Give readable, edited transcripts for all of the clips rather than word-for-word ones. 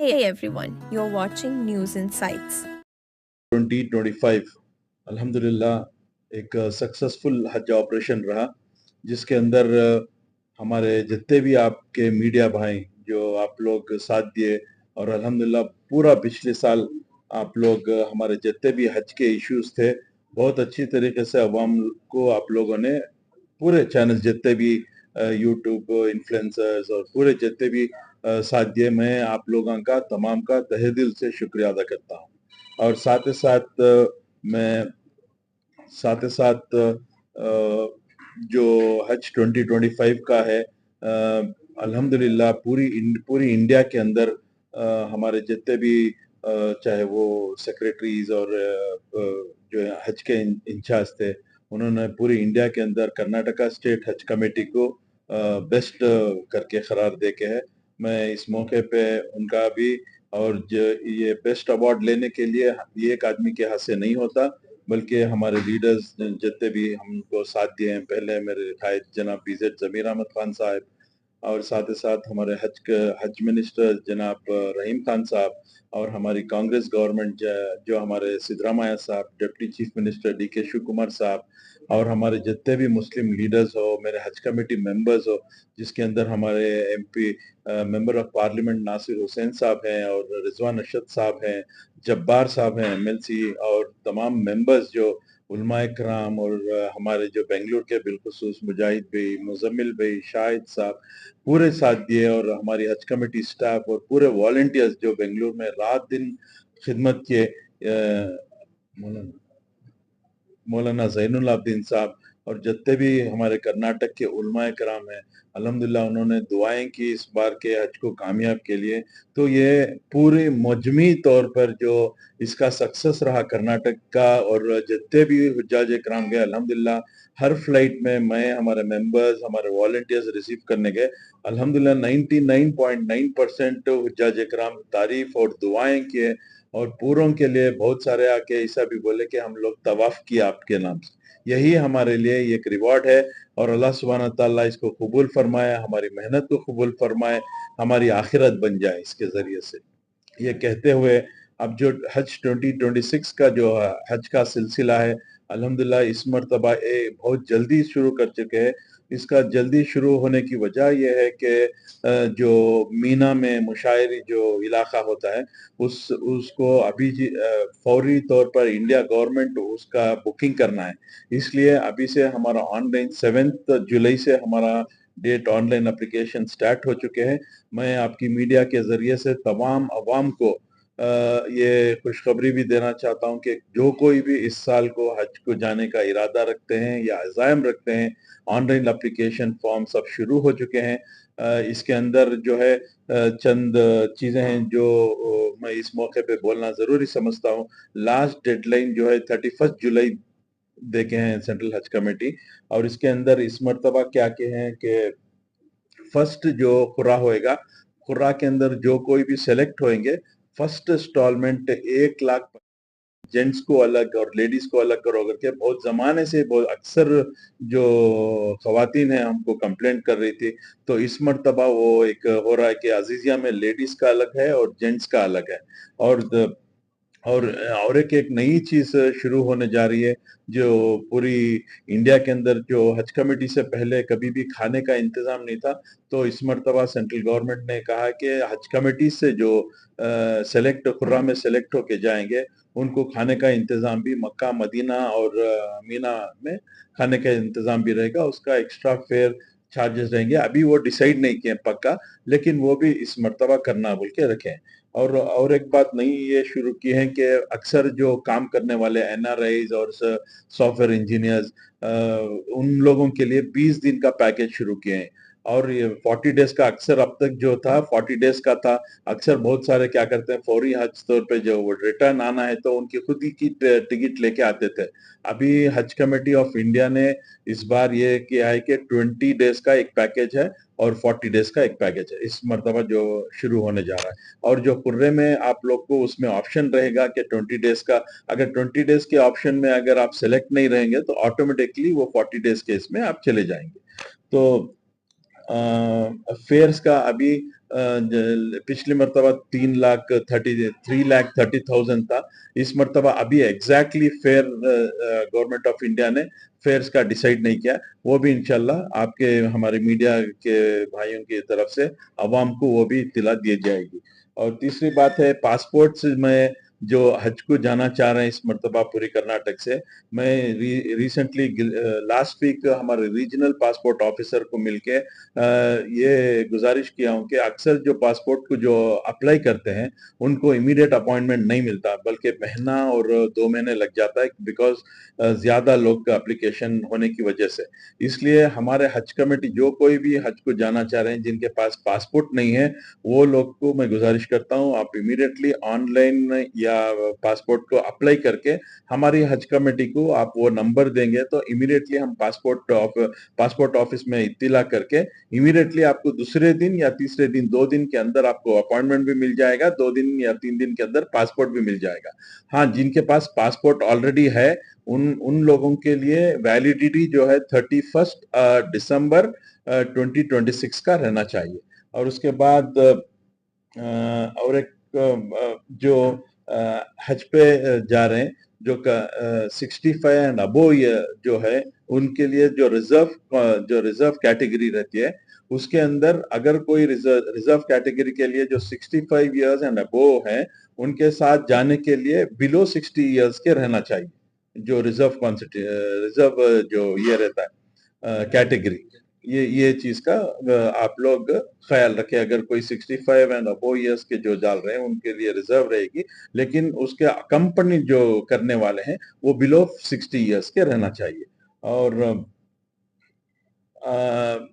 Hey everyone, you're watching News Insights. 2025 अल्हम्दुलिल्लाह एक successful हज ऑपरेशन रहा, जिसके अंदर हमारे जितने भी आपके मीडिया भाई जो आप लोग साथ दिए, और अल्हम्दुलिल्लाह पूरा पिछले साल आप लोग हमारे जितने भी हज के इश्यूज थे, बहुत अच्छी तरीके से अवाम को आप लोगों ने पूरे चैनल जितने भी यूट्यूब इन्फ्लुएंसर्स और पूरे जितने भी साथ दिए, मैं आप लोगों का तमाम का तहे दिल से शुक्रिया अदा करता हूँ। और साथ ही साथ मैं साथ ही साथ जो हज 2025 का है, अल्हम्दुलिल्लाह पूरी इंडिया के अंदर हमारे जितने भी चाहे वो सेक्रेटरीज और जो हज के इंचार्ज थे, उन्होंने पूरी इंडिया के अंदर कर्नाटका स्टेट हज कमेटी को बेस्ट करके करार दे के है। मैं इस मौके पे उनका भी, और ये बेस्ट अवार्ड लेने के लिए ये एक आदमी के हाथ से नहीं होता, बल्कि हमारे लीडर्स जितने भी हमको साथ दिए हैं, पहले मेरे कायद जनाब बीजेड जमीर अहमद खान साहब, और साथ ही साथ हमारे हज मिनिस्टर जनाब रहीम खान साहब, और हमारी कांग्रेस गवर्नमेंट जो हमारे सिद्धरामैया साहब, डिप्टी चीफ मिनिस्टर डी के शिव कुमार साहब, और हमारे जितने भी मुस्लिम लीडर्स हो, मेरे हज कमेटी मेंबर्स हो, जिसके अंदर हमारे MP member of parliament Nasir Hussain साहब हैं, और रिजवान अरशद साहब हैं, जब्बार साहब हैं एमएलसी, और तमाम मेंबर्स जो उलमाए कराम, और हमारे जो बेंगलुरु के बिलखुसूस मुजाहिद भाई, मुजम्मिल भाई, शाहिद साहब, पूरे साथ दिए, और हमारी हज कमेटी स्टाफ और पूरे वॉलंटियर्स जो बेंगलुरु में रात दिन खिदमत किए, मौलाना मौलाना ज़ैनुल आबिदीन साहब, और जितने भी हमारे कर्नाटक के उलमाए कराम हैं, अल्हम्दुलिल्लाह उन्होंने दुआएं की इस बार के हज को कामयाब के लिए। तो ये पूरे मजमी तौर पर जो इसका सक्सेस रहा कर्नाटक का, और जितने भी हुज्जाज कराम गए, अल्हम्दुलिल्लाह हर फ्लाइट में मैं, हमारे मेंबर्स, हमारे वॉलंटियर्स रिसीव करने गए। अल्हम्दुलिल्लाह 99.9% हुज्जाज कराम तारीफ और दुआएं किए, और पूरों के लिए बहुत सारे आके ऐसा भी बोले कि हम लोग तवाफ किया आपके नाम से। यही हमारे लिए एक रिवॉर्ड है, और अल्लाह सुब्हान ताला इसको कबूल फरमाए, हमारी मेहनत को कबूल फरमाए, हमारी आखिरत बन जाए इसके जरिए से। ये कहते हुए अब जो हज 2026 का जो हज का सिलसिला है, अल्हम्दुलिल्लाह इस मरतबा बहुत जल्दी शुरू कर चुके हैं। इसका जल्दी शुरू होने की वजह यह है कि जो मीना में मुशायरी जो इलाका होता है, उसको अभी फौरी तौर पर इंडिया गवर्नमेंट उसका बुकिंग करना है। इसलिए अभी से हमारा ऑनलाइन 7 जुलाई से हमारा डेट ऑनलाइन एप्लीकेशन स्टार्ट हो चुके हैं। मैं आपकी मीडिया के ज़रिए से तमाम अवाम को ये खुशखबरी भी देना चाहता हूँ कि जो कोई भी इस साल को हज को जाने का इरादा रखते हैं या अज़ाइम रखते हैं, ऑनलाइन एप्लीकेशन फॉर्म सब शुरू हो चुके हैं। इसके अंदर जो है चंद चीज़ें हैं जो मैं इस मौके पे बोलना ज़रूरी समझता हूँ। लास्ट डेडलाइन जो है 31 जुलाई देखे हैं सेंट्रल हज कमेटी, और इसके अंदर इस मरतबा क्या के हैं कि फर्स्ट जो खुरा होएगा, खुरा के अंदर जो कोई भी सेलेक्ट होएंगे, फर्स्ट इंस्टॉलमेंट 1 लाख जेंट्स को अलग और लेडीज को अलग करो करके बहुत जमाने से बहुत अक्सर जो खवातीन हैं हमको कंप्लेंट कर रही थी। तो इस मर्तबा वो एक हो रहा है कि अजीजिया में लेडीज का अलग है और जेंट्स का अलग है। और और एक नई चीज शुरू होने जा रही है, जो पूरी इंडिया के अंदर जो हज कमेटी से पहले कभी भी खाने का इंतजाम नहीं था। तो इस मर्तबा सेंट्रल गवर्नमेंट ने कहा कि हज कमेटी से जो सेलेक्ट खुर्रा में सेलेक्ट होके जाएंगे, उनको खाने का इंतजाम भी मक्का मदीना और मीना में खाने का इंतजाम भी रहेगा। उसका एक्स्ट्रा फेयर चार्जेस रहेंगे। अभी वो डिसाइड नहीं किए पक्का, लेकिन वो भी इस मर्तबा करना बोल के रखे हैं। और एक बात नई ये शुरू की है कि अक्सर जो काम करने वाले एनआरआईज और सॉफ्टवेयर इंजीनियर्स, उन लोगों के लिए 20 दिन का पैकेज शुरू किए हैं। और ये 40 डेज का अक्सर अब तक जो था 40 डेज का था। अक्सर बहुत सारे क्या करते हैं, फौरी हज तौर पे जो वो रिटर्न आना है तो उनकी खुद ही की टिकट लेके आते थे। अभी हज कमेटी ऑफ इंडिया ने इस बार ये किया है कि 20 डेज का एक पैकेज है और 40 डेज का एक पैकेज है, इस मरतबा जो शुरू होने जा रहा है। और जो कुर्रे में आप लोग को उसमें ऑप्शन रहेगा कि 20 डेज का, अगर 20 डेज के ऑप्शन में अगर आप सेलेक्ट नहीं रहेंगे तो ऑटोमेटिकली वो 40 डेज के इसमें आप चले जाएंगे। तो फेयर्स का अभी पिछली मरतबा 3,30,000 था, इस मरतबा अभी exactly fair government of India ने फेयर्स का डिसाइड नहीं किया, वो भी इंशाल्लाह आपके हमारे मीडिया के भाइयों की तरफ से अवाम को वो भी इत्तला दी जाएगी। और तीसरी बात है पासपोर्ट्स में जो हज को जाना चाह रहे हैं इस मरतबा पूरी कर्नाटक से, मैं रिसेंटली लास्ट वीक हमारे रीजनल पासपोर्ट ऑफिसर को मिलके ये गुजारिश किया हूँ कि अक्सर जो पासपोर्ट को जो अप्लाई करते हैं उनको इमीडिएट अपॉइंटमेंट नहीं मिलता, बल्कि महीना और 2 महीने लग जाता है, बिकॉज ज्यादा लोग का एप्लीकेशन होने की वजह से। इसलिए हमारे हज कमेटी जो कोई भी हज को जाना चाह रहे हैं जिनके पास पासपोर्ट नहीं है, वो लोग को मैं गुजारिश करता हूँ आप इमीडिएटली ऑनलाइन या पासपोर्ट को अप्लाई करके हमारी हज कमेटी को आप वो नंबर देंगे तो इमीडिएटली हम पासपोर्ट ऑफिस में इत्तिला करके इमीडिएटली आपको दूसरे दिन या तीसरे दिन 2 दिन के अंदर आपको अपॉइंटमेंट भी मिल जाएगा, 2 दिन या 3 दिन के अंदर पासपोर्ट भी मिल जाएगा। हाँ, जिनके पास पासपोर्ट ऑलरेडी है उन लोगों के लिए वैलिडिटी जो है 31 दिसंबर 2026 का रहना चाहिए। और उसके बाद और एक जो हज पे जा रहे हैं जो 65 एंड अबो जो है उनके लिए जो रिजर्व कैटेगरी रहती है उसके अंदर अगर कोई रिजर्व कैटेगरी के लिए जो 65 इयर्स एंड अबो है उनके साथ जाने के लिए बिलो 60 इयर्स के रहना चाहिए, जो रिजर्व जो ये रहता है कैटेगरी। ये चीज का आप लोग ख्याल रखें, अगर कोई 65 एंड अबो इयर्स के जो डाल रहे हैं उनके लिए रिजर्व रहेगी, लेकिन उसके कंपनी जो करने वाले हैं वो बिलो 60 इयर्स के रहना चाहिए। और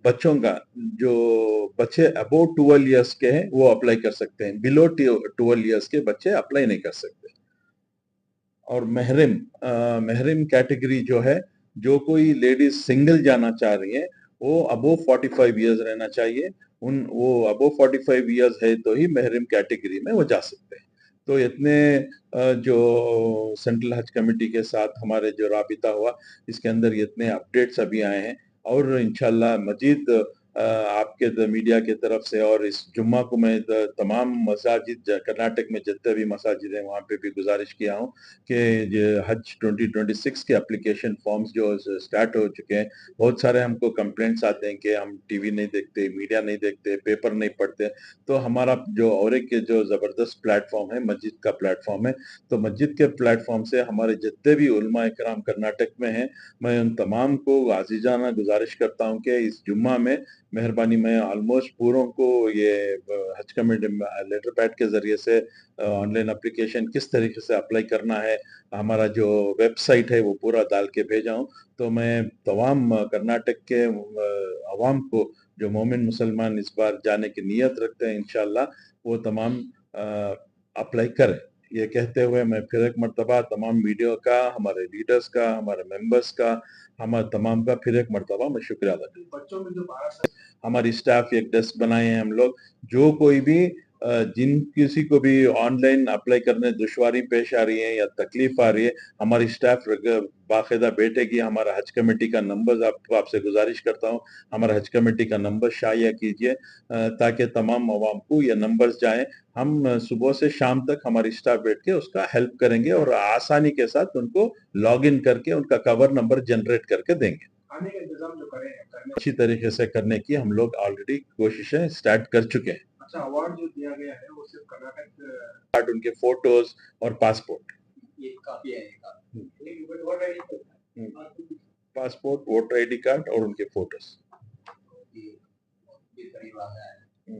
बच्चों का जो बच्चे अबो 12 इयर्स के हैं वो अप्लाई कर सकते हैं, बिलो 12 इयर्स के बच्चे अप्लाई नहीं कर सकते। और महरिम कैटेगरी जो है, जो कोई लेडीज सिंगल जाना चाह रही है वो अबो 45 इयर्स रहना चाहिए, वो अबो 45 इयर्स है तो ही महरिम कैटेगरी में वो जा सकते हैं। तो इतने जो सेंट्रल हज कमेटी के साथ हमारे जो राबिता हुआ इसके अंदर इतने अपडेट्स अभी आए हैं, और इंशाल्लाह मजीद आपके मीडिया की तरफ से और इस जुम्मा को मैं तमाम मसाजिद कर्नाटक में जितने भी मसाजिद हैं वहाँ पे भी गुजारिश किया हूँ कि हज 2026 के एप्लीकेशन फॉर्म्स जो स्टार्ट हो चुके हैं। बहुत सारे हमको कंप्लेंट्स आते हैं कि हम टीवी नहीं देखते, मीडिया नहीं देखते, पेपर नहीं पढ़ते, तो हमारा जो और एक जो ज़बरदस्त प्लेटफॉर्म है मस्जिद का प्लेटफॉर्म है, तो मस्जिद के प्लेटफॉर्म से हमारे जितने भी उलमा इकराम कर्नाटक में हैं मैं उन तमाम को आजीजाना गुजारिश करता हूँ कि इस जुम्मा में मेहरबानी मैं ऑलमोस्ट पूरों को ये हज कमेटी लेटर पैड के जरिए से ऑनलाइन एप्लीकेशन किस तरीके से अप्लाई करना है हमारा जो वेबसाइट है वो पूरा डाल के भेजा हूँ। तो मैं तमाम कर्नाटक के अवाम को जो मोमिन मुसलमान इस बार जाने की नीयत रखते हैं इंशाल्लाह वो तमाम अप्लाई करें। ये कहते हुए मैं फिर एक मरतबा तमाम वीडियो का, हमारे लीडर्स का, हमारे मेंबर्स का, हमारे तमाम का फिर एक मरतबा मैं शुक्रिया अदा करता हूँ। बच्चों में जो 12 साल हमारी स्टाफ एक डेस्क बनाए हैं हम लोग, जो कोई भी जिन किसी को भी ऑनलाइन अप्लाई करने दुश्वारी पेश आ रही है या तकलीफ आ रही है, हमारी स्टाफ बाकायदा बैठेगी। हमारा हज कमेटी का नंबर आपसे गुजारिश करता हूँ हमारा हज कमेटी का नंबर शाया कीजिए ताकि तमाम अवाम को ये नंबर्स जाएं। हम सुबह से शाम तक हमारी स्टाफ बैठ के उसका हेल्प करेंगे और आसानी के साथ उनको लॉग इन करके उनका कवर नंबर जनरेट करके देंगे। खाने का इंतजाम जो करें अच्छी तरीके से करने की हम लोग ऑलरेडी कोशिशें स्टार्ट कर चुके हैं। अच्छा, अवार्ड जो दिया गया है वो सिर्फ कर्नाटक उनके फोटोज और पासपोर्ट, ये काफी है पासपोर्ट, वोटर आईडी कार्ड और उनके फोटोज।